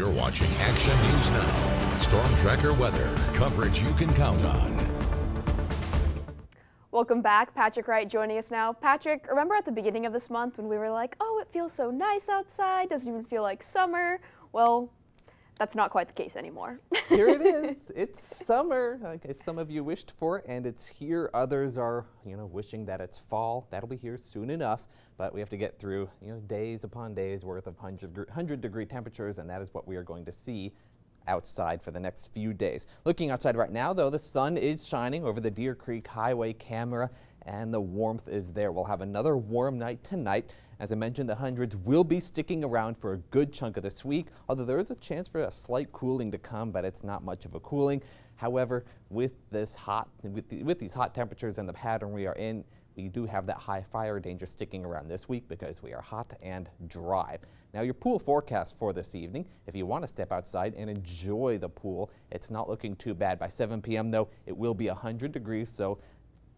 You're watching Action News Now. Storm Tracker weather. Coverage you can count on. Welcome back. Patrick Wright joining us now. Patrick, remember at the beginning of this month when we were like, oh, it feels so nice outside, doesn't even feel like summer? Well, that's not quite the case anymore. Here it is. It's summer, as some of you wished for, and it's here. Others are, wishing that it's fall. That'll be here soon enough, but we have to get through, days upon days worth of 100-degree temperatures, and that is what we are going to see outside for the next few days. Looking outside right now, though, the sun is shining over the Deer Creek Highway camera, and the warmth is there. We'll have another warm night tonight. As I mentioned, the hundreds will be sticking around for a good chunk of this week, although there is a chance for a slight cooling to come, but it's not much of a cooling. However, with these hot temperatures and the pattern we are in, we do have that high fire danger sticking around this week because we are hot and dry. Now, your pool forecast for this evening, if you want to step outside and enjoy the pool, it's not looking too bad. By 7 p.m., though, it will be 100 degrees, so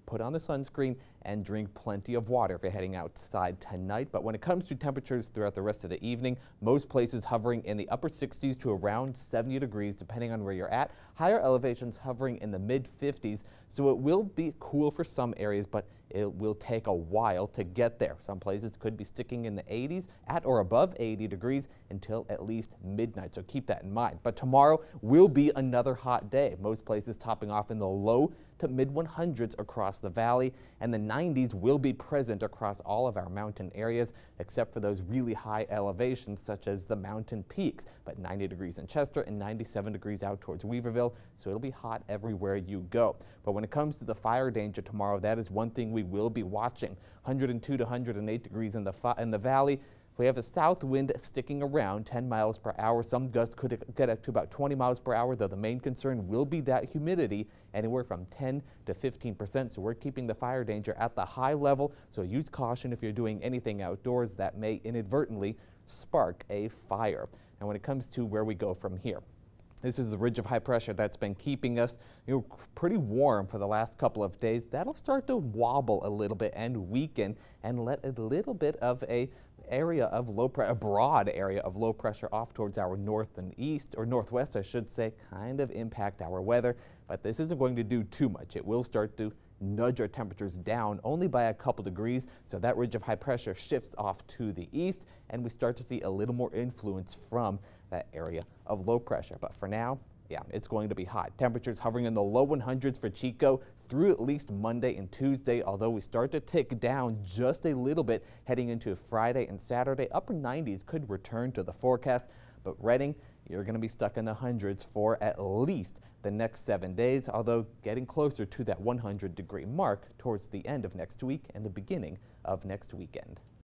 put on the sunscreen and drink plenty of water if you're heading outside tonight. But when it comes to temperatures throughout the rest of the evening, most places hovering in the upper 60s to around 70 degrees, depending on where you're at. Higher elevations hovering in the mid 50s, so it will be cool for some areas, but it will take a while to get there. Some places could be sticking in the 80s at or above 80 degrees until at least midnight, so keep that in mind. But tomorrow will be another hot day. Most places topping off in the low to mid 100s across the valley, and the 90s will be present across all of our mountain areas, except for those really high elevations such as the mountain peaks. But 90 degrees in Chester and 97 degrees out towards Weaverville, so it'll be hot everywhere you go. But when it comes to the fire danger tomorrow, that is one thing we will be watching. 102 to 108 degrees in the valley. We have a south wind sticking around 10 miles per hour. Some gusts could get up to about 20 miles per hour, though the main concern will be that humidity, anywhere from 10 to 15%. So we're keeping the fire danger at the high level. So use caution if you're doing anything outdoors that may inadvertently spark a fire. And when it comes to where we go from here, this is the ridge of high pressure that's been keeping us pretty warm for the last couple of days. That'll start to wobble a little bit and weaken and let a little bit of a broad area of low pressure off towards our north and east, or northwest, I should say, kind of impact our weather. But this isn't going to do too much. It will start to nudge our temperatures down only by a couple degrees, so that ridge of high pressure shifts off to the east, and we start to see a little more influence from that area of low pressure. But for now, yeah, it's going to be hot. Temperatures hovering in the low 100s for Chico through at least Monday and Tuesday, although we start to tick down just a little bit heading into Friday and Saturday. Upper 90s could return to the forecast, but Redding, you're going to be stuck in the hundreds for at least the next 7 days, although getting closer to that 100-degree mark towards the end of next week and the beginning of next weekend.